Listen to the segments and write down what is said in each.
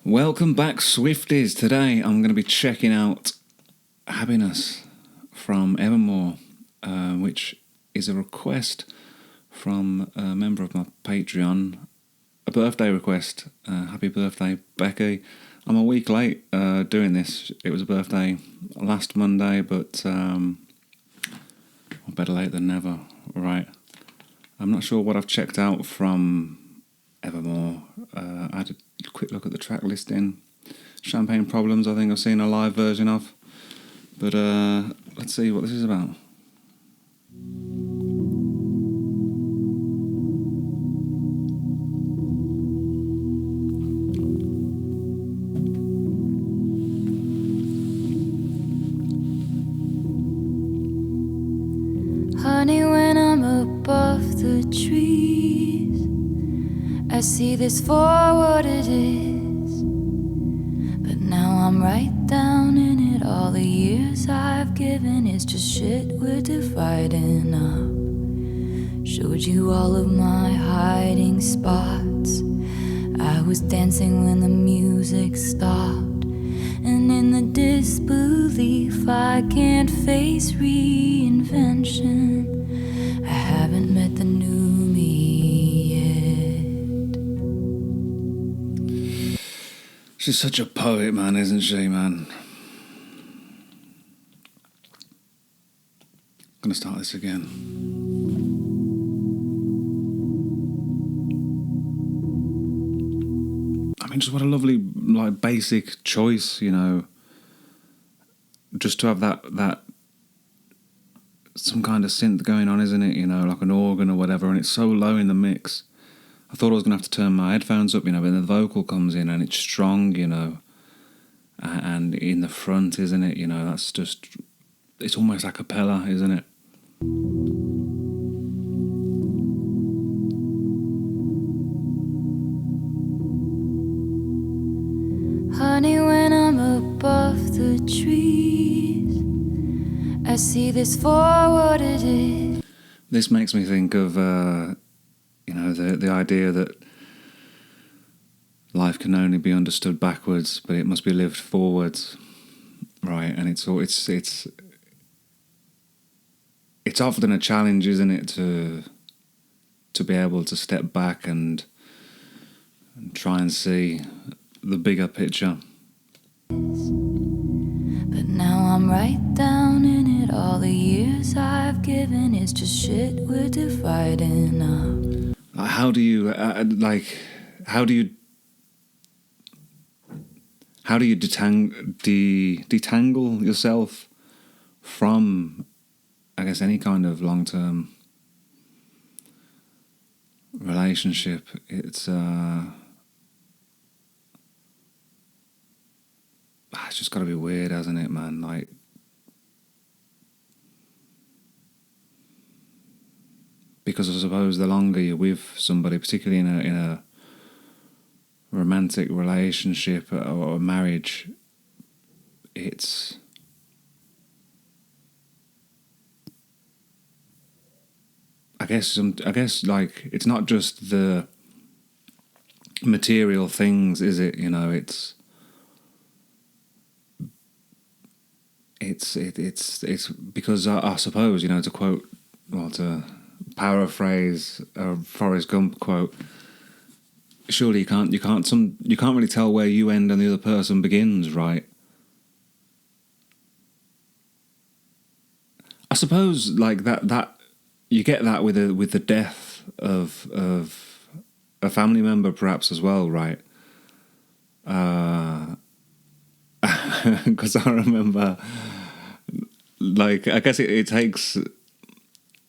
Welcome back, Swifties. Today I'm going to be checking out Happiness from Evermore, which is a request from a member of my Patreon, a birthday request. Happy birthday, Becky. I'm a week late doing this. It was a birthday last Monday, but better late than never, right? I'm not sure what I've checked out from Evermore. I had a quick look at the track listing. Champagne Problems, I think I've seen a live version of. But let's see what this is about. Honey, when I'm above the trees, I see this for what it is. But now I'm right down in it. All the years I've given is just shit we're dividing up. Showed you all of my hiding spots. I was dancing when the music stopped. And in the disbelief I can't face reinvention, I haven't met the new me yet. She's such a poet, man, isn't she, man? I'm gonna start this again. I mean, just what a lovely, basic choice, you know. Just to have that some kind of synth going on, isn't it? You know, like an organ or whatever, and it's so low in the mix. I thought I was going to have to turn my headphones up, you know, but then the vocal comes in and it's strong, you know, and in the front, isn't it? You know, that's just, it's almost a cappella, isn't it? Honey, when I'm above the trees, I see this for what it is. This makes me think of, you know, the idea that life can only be understood backwards, but it must be lived forwards, right? And it's often a challenge, isn't it, to be able to step back and try and see the bigger picture. But now I'm right down in it. All the years I've given is just shit we're dividing up. How do you detangle yourself from, I guess, any kind of long-term relationship? It's just got to be weird, hasn't it, man? Like, because I suppose the longer you're with somebody, particularly in a romantic relationship or a marriage, it's I guess like, it's not just the material things, is it? You know, it's because I suppose, you know, to paraphrase a Forrest Gump quote, surely you can't really tell where you end and the other person begins, right? I suppose like that you get that with the death of a family member, perhaps, as well, right? Because I remember, like, I guess it takes.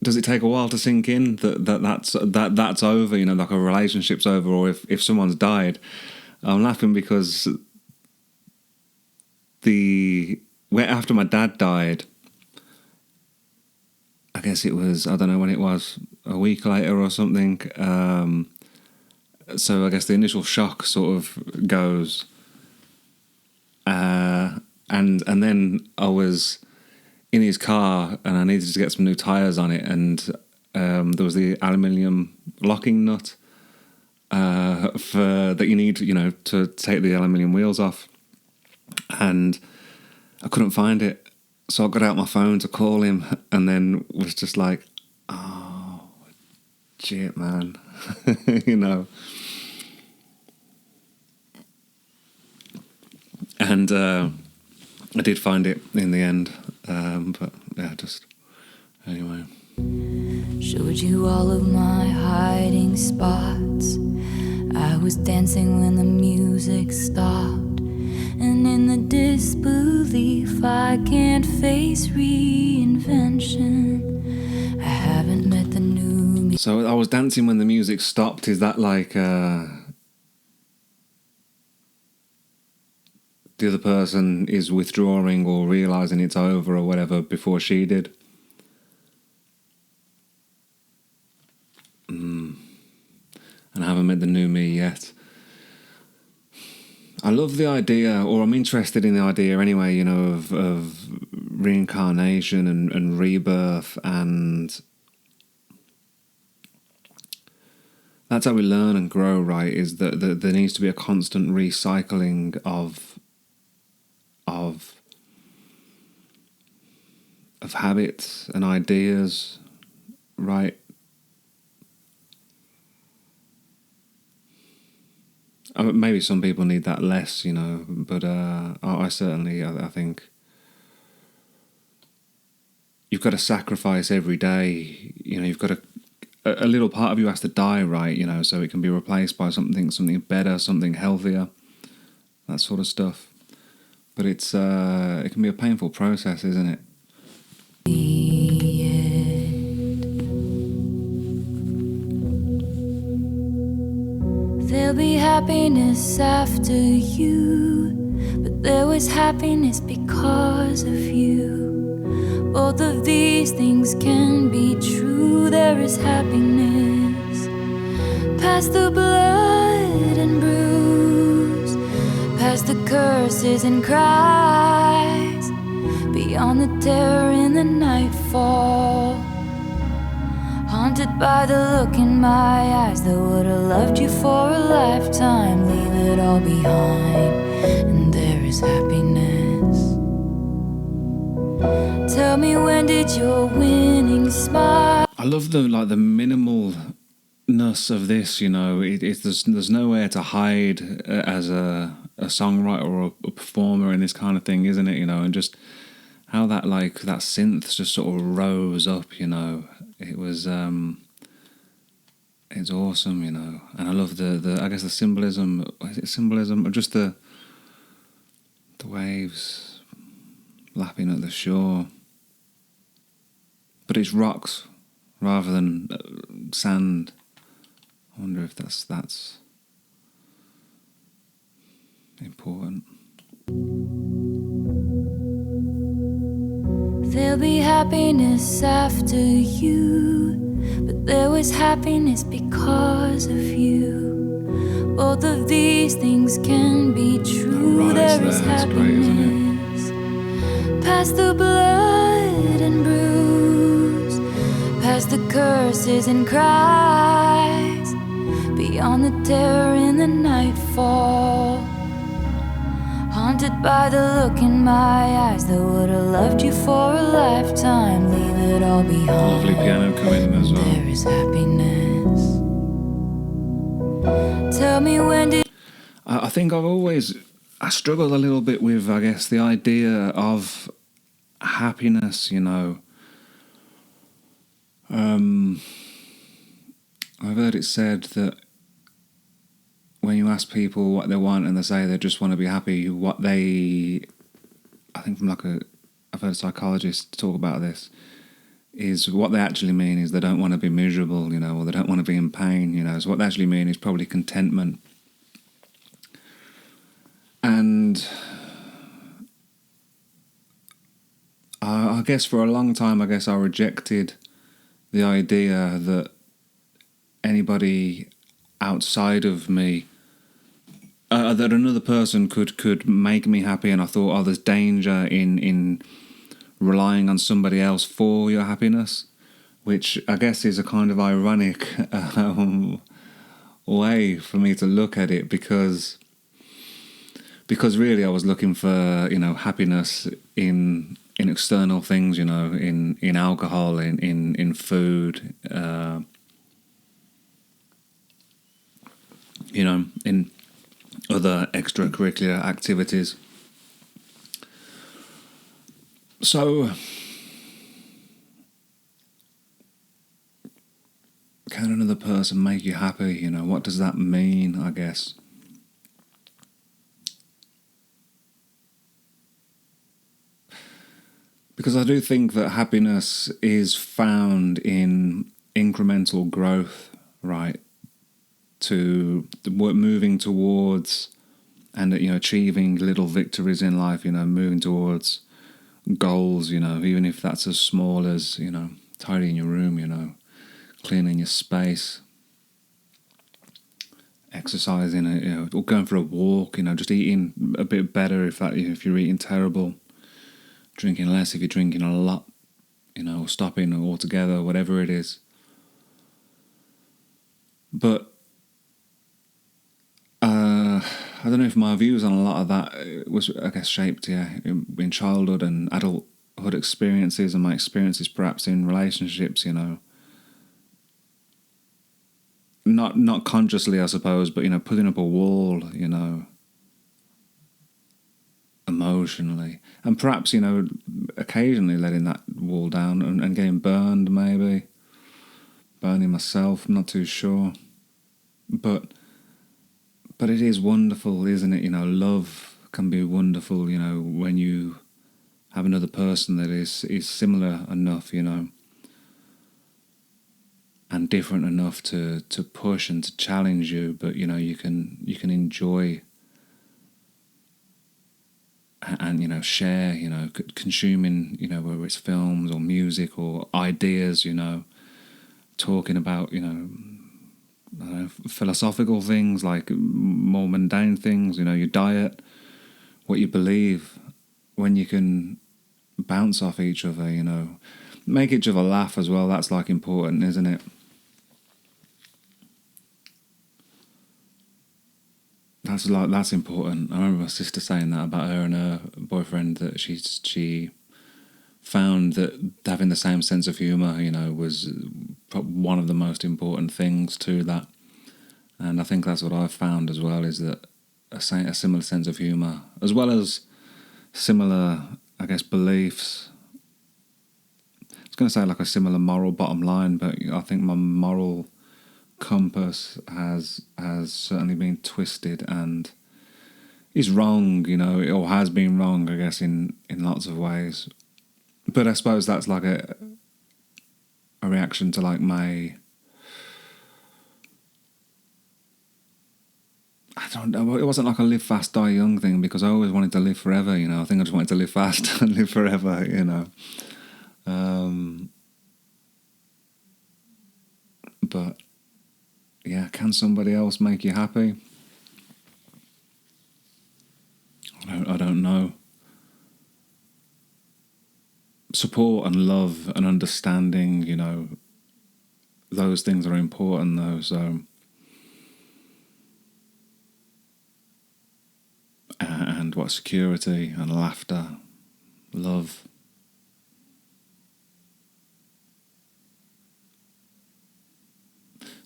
Does it take a while to sink in that's over? You know, like a relationship's over, or if someone's died. I'm laughing because after my dad died, I guess it was, I don't know when it was, a week later or something. So I guess the initial shock sort of goes. And then I was in his car and I needed to get some new tyres on it, and there was the aluminium locking nut for that you need, to take the aluminium wheels off, and I couldn't find it. So I got out my phone to call him, and then was just like, oh, shit, man, And I did find it in the end, but yeah, just anyway. Showed you all of my hiding spots. I was dancing when the music stopped, and in the disbelief I can't face reinvention. I haven't met the new me. So I was dancing when the music stopped. Is that like the other person is withdrawing or realising it's over or whatever before she did? And I haven't met the new me yet. I love the idea, or I'm interested in the idea anyway, of reincarnation and rebirth, and that's how we learn and grow, right? Is that there needs to be a constant recycling of habits and ideas, right? I mean, maybe some people need that less, but I certainly, I think you've got to sacrifice every day. You've got a little part of you has to die, right? So it can be replaced by something better, something healthier, that sort of stuff. But it can be a painful process, isn't it? There'll be happiness after you, but there was happiness because of you. Both of these things can be true. There is happiness past the blood and bruise, past the curses and cries, beyond the terror in the nightfall. Haunted by the look in my eyes that would have loved you for a lifetime. Leave it all behind, and there is happiness. Tell me, when did your winning smile? I love the minimalness of this. There's nowhere to hide as a songwriter or a performer in this kind of thing, isn't it? And just how that synth just sort of rose up. It was it's awesome, and I love the I guess the symbolism. Is it symbolism or just the waves lapping at the shore? But it's rocks rather than sand. I wonder if that's important. There'll be happiness after you, but there was happiness because of you. Both of these things can be true. There is happiness past the blood and bruise, past the curses and cries, beyond the terror in the nightfall. Haunted by the look in my eyes that would have loved you for a lifetime. Leave it all behind. Lovely piano coming in as well. There is happiness. Tell me, when did... I think I struggled a little bit with, I guess, the idea of happiness, I've heard it said that when you ask people what they want and they say they just want to be happy, I think I've heard psychologists talk about this, is what they actually mean is they don't want to be miserable, or they don't want to be in pain, So what they actually mean is probably contentment. And I guess for a long time, I rejected the idea that anybody outside of me, that another person could make me happy, and I thought, there's danger in relying on somebody else for your happiness, which I guess is a kind of ironic way for me to look at it, because really I was looking for, happiness in external things, in alcohol, in food, in other extracurricular activities. So, can another person make you happy? What does that mean, I guess? Because I do think that happiness is found in incremental growth, right? To moving towards and, achieving little victories in life, moving towards goals, even if that's as small as, tidying your room, cleaning your space, exercising, or going for a walk, just eating a bit better if you're eating terrible, drinking less if you're drinking a lot, or stopping altogether, whatever it is. But I don't know if my views on a lot of that was, I guess, shaped, in childhood and adulthood experiences, and my experiences perhaps in relationships, Not consciously, I suppose, but, putting up a wall, emotionally. And perhaps, occasionally letting that wall down and getting burned, maybe. Burning myself, I'm not too sure. But it is wonderful, isn't it? Love can be wonderful, when you have another person that is similar enough, and different enough to push and to challenge you, but you can enjoy and share, consuming, whether it's films or music or ideas, talking about, I don't know, philosophical things, like more mundane things, your diet, what you believe, when you can bounce off each other, make each other laugh as well. That's like important, isn't it? That's important. I remember my sister saying that about her and her boyfriend, that she found that having the same sense of humour, was one of the most important things to that. And I think that's what I've found as well, is that a similar sense of humour, as well as similar, I guess, beliefs. I was going to say like a similar moral bottom line, but I think my moral compass has certainly been twisted and is wrong, or has been wrong, I guess, in lots of ways. But I suppose that's like a reaction to like my, I don't know, it wasn't like a live fast, die young thing, because I always wanted to live forever, I think I just wanted to live fast and live forever, But yeah, can somebody else make you happy? I don't know. Support and love and understanding, those things are important though, so... and what, security and laughter, love.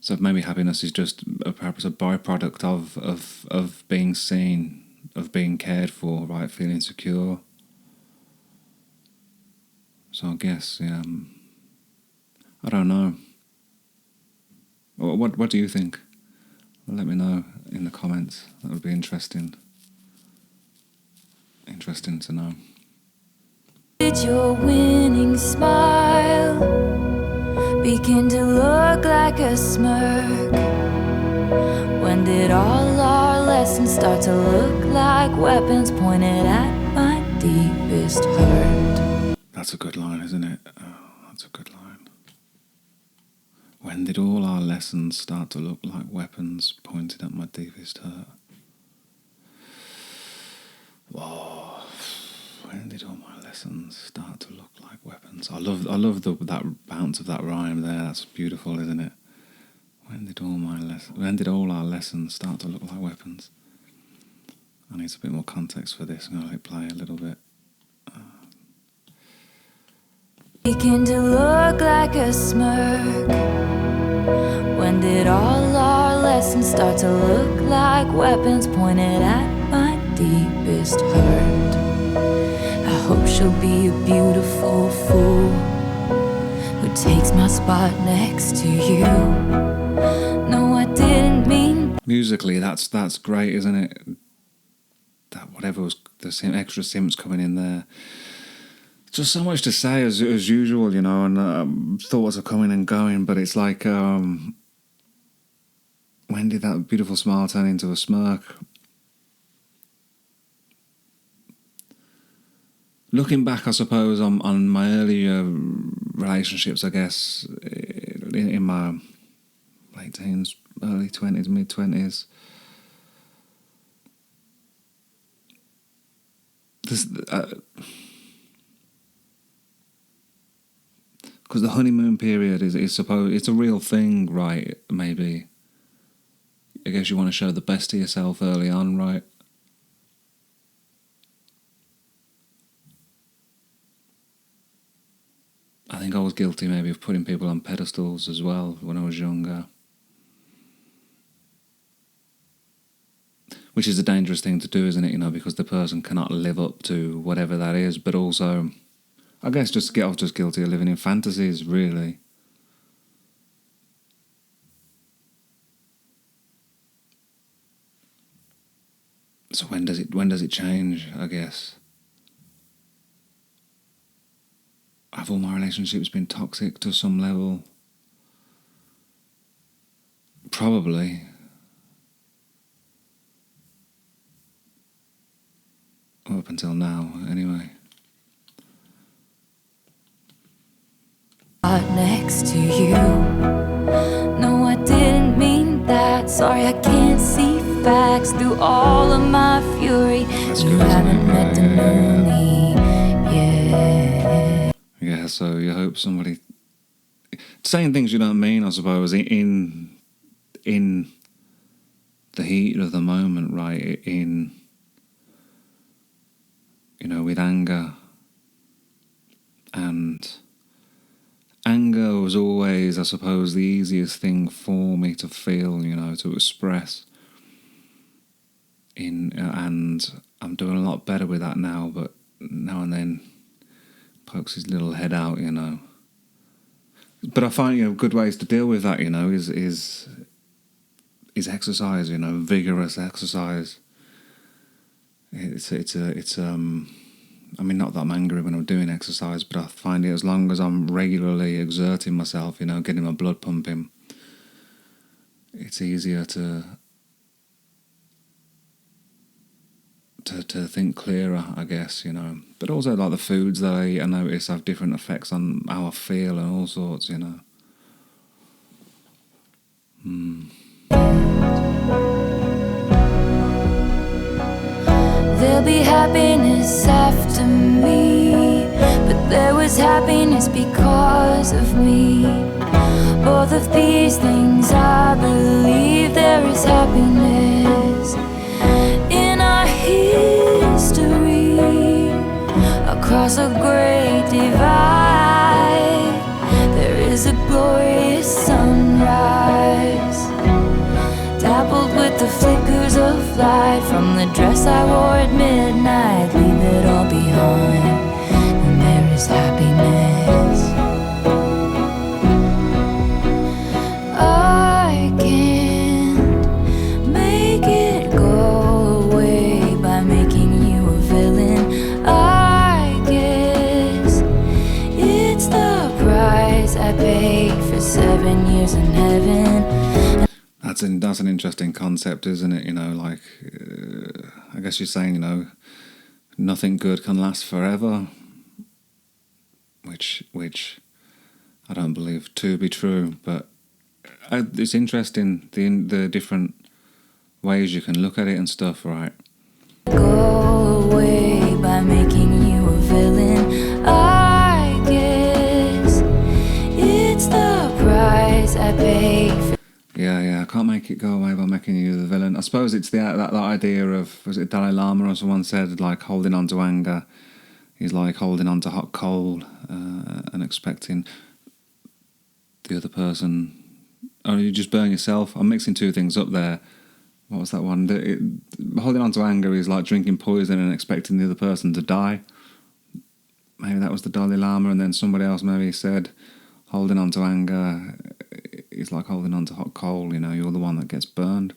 So maybe happiness is just perhaps a byproduct of being seen, of being cared for, right? Feeling secure. So I guess, yeah, I don't know. What do you think? Let me know in the comments. That would be interesting. Interesting to know. Did your winning smile begin to look like a smirk? When did all our lessons start to look like weapons pointed at my deepest hurt? That's a good line, isn't it? Oh, that's a good line. When did all our lessons start to look like weapons pointed at my deepest hurt? Whoa. When did all my lessons start to look like weapons? I love that bounce of that rhyme there. That's beautiful, isn't it? When did all our lessons start to look like weapons? I need a bit more context for this. I'm going to let it play a little bit. Begin to look like a smirk. When did all our lessons start to look like weapons pointed at my deepest hurt? I hope she'll be a beautiful fool who takes my spot next to you. No, I didn't mean. Musically, that's great, isn't it? That whatever was the extra synths coming in there. Just so much to say as usual, you know, and thoughts are coming and going, but it's like, when did that beautiful smile turn into a smirk? Looking back, I suppose, on my earlier relationships, I guess, in my late teens, early 20s, mid-20s, because the honeymoon period is supposed, it's a real thing, right? Maybe. I guess you want to show the best of yourself early on, right? I think I was guilty maybe of putting people on pedestals as well when I was younger. Which is a dangerous thing to do, isn't it? You know, because the person cannot live up to whatever that is, but also, I guess just guilty of living in fantasies, really. So when does it change, I guess? Have all my relationships been toxic to some level? Probably. Up until now, anyway. Next to you. No, I didn't mean that. Sorry, I can't see facts through all of my fury. You haven't met the new me yet. Yeah, so you hope somebody saying things you don't mean, I suppose, in the heat of the moment, right? In, you know, with anger. And anger was always, I suppose, the easiest thing for me to feel, you know, to express. And I'm doing a lot better with that now, but now and then pokes his little head out, you know. But I find, you know, good ways to deal with that, you know, is exercise, you know, vigorous exercise. I mean, not that I'm angry when I'm doing exercise, but I find it as long as I'm regularly exerting myself, you know, getting my blood pumping, it's easier to think clearer, I guess, you know. But also, like, the foods that I eat, I notice have different effects on how I feel and all sorts, you know. There'll be happiness after me, but there was happiness because of me. Both of these things I believe there is happiness in our history. Across a great divide, there is a glorious sunrise, dappled with the flickers of light from the dress I wore at midnight. Leave it all behind, and there is happiness. I can't make it go away by making you a villain. I guess it's the price I paid for 7 years in heaven. That's an interesting concept, isn't it? You know, like, I guess you're saying, you know, nothing good can last forever, which I don't believe to be true, but it's interesting the different ways you can look at it and stuff, right? Go away by making you a villain. I guess it's the price I paid for. Yeah, can't make it go away by making you the villain. I suppose it's that idea of, was it Dalai Lama or someone said, like, holding on to anger is like holding on to hot coal and expecting the other person, or you just burn yourself. I'm mixing two things up there. What was that one? Holding on to anger is like drinking poison and expecting the other person to die. Maybe that was the Dalai Lama, and then somebody else maybe said holding on to anger is like holding on to hot coal, you know, you're the one that gets burned.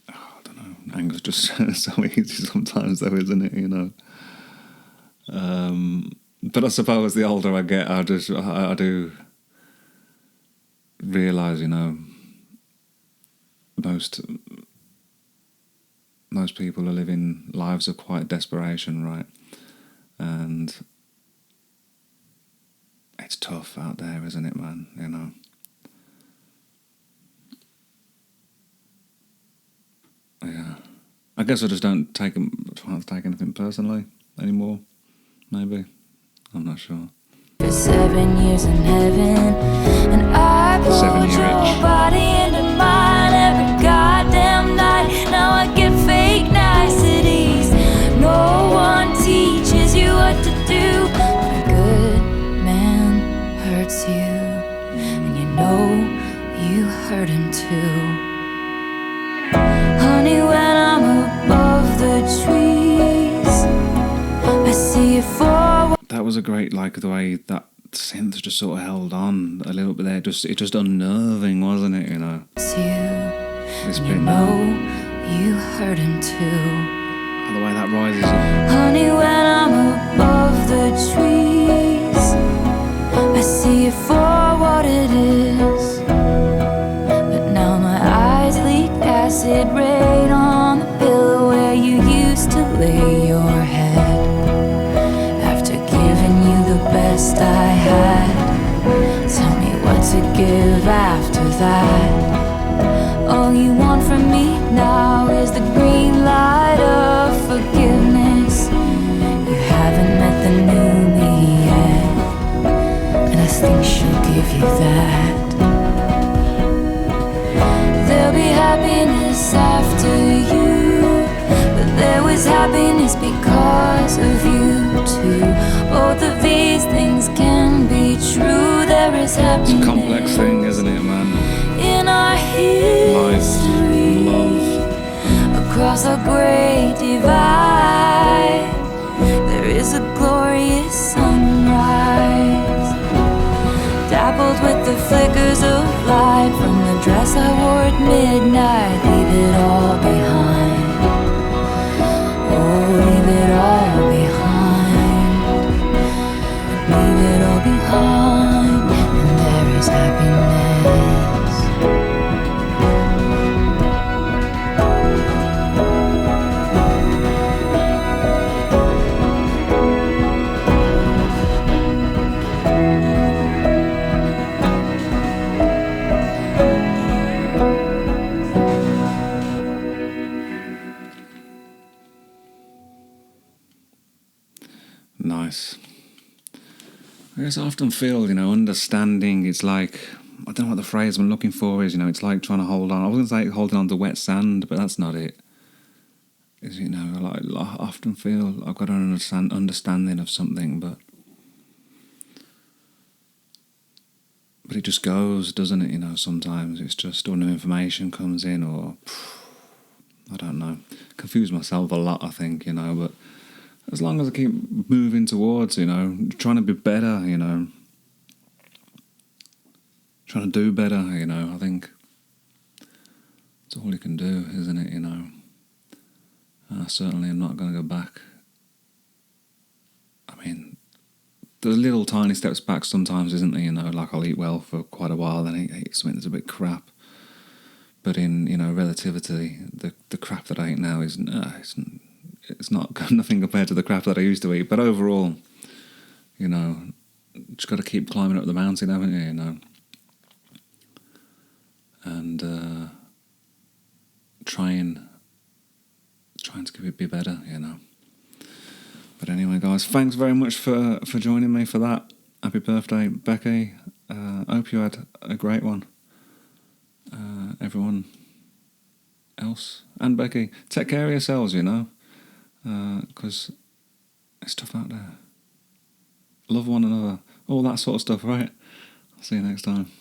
Oh, I don't know, anger's just so easy sometimes though, isn't it, you know? But I suppose the older I get, I do realise, you know, most people are living lives of quite desperation, right? And it's tough out there, isn't it, man? You know. Yeah. I guess I just try not to take anything personally anymore. Maybe. I'm not sure. For 7 years in heaven, and I pulled your body into mine every goddamn night. Now I get fake niceties. No one teaches you what to do. When a good man hurts you, and you know you hurt him too. Honey, when I'm above the trees, I see you forward. That was a great, like, the way that synth just sort of held on a little bit there. It's just unnerving, wasn't it, you know? This bit, you know you hurt him too. Oh, the way that rises up. Honey, when I'm above the trees, I see it for what it is. But now my eyes leak acid rain on the pillow where you used to lay your head. Best I had. Tell me what to give after that. All you want from me now is the green light of forgiveness. You haven't met the new me yet, and I think she'll give you that. There'll be happiness after you, but there was happiness because of you too. Both of these things can be true. There is happiness. It's a complex thing, isn't it, man? In our history, love, across a great divide, there is a glorious sunrise, dappled with the flickers of light from the dress I wore at midnight. Leave it all behind. Oh, leave it all behind. Leave it all behind, and there is happiness. Nice. I guess I often feel, you know, understanding, it's like, I don't know what the phrase I'm looking for is, you know, it's like trying to hold on. I was going to say holding on to wet sand, but that's not it. Is, you know, like, I often feel I've got an understanding of something, but it just goes, doesn't it, you know, sometimes it's just, or new information comes in, or, I don't know, confuse myself a lot, I think, you know, but as long as I keep moving towards, you know, trying to be better, you know, trying to do better, you know, I think that's all you can do, isn't it, you know. Certainly I'm not going to go back. I mean, there's little tiny steps back sometimes, isn't there, you know, like I'll eat well for quite a while, then I eat something that's a bit crap. But in, you know, relativity, the crap that I eat now it's not nothing compared to the crap that I used to eat. But overall, you know, just got to keep climbing up the mountain, haven't you? You know, and trying to be better. You know. But anyway, guys, thanks very much for joining me for that. Happy birthday, Becky. Hope you had a great one. Everyone else. And Becky, take care of yourselves, you know, because there's stuff out there. Love one another. All that sort of stuff, right? I'll see you next time.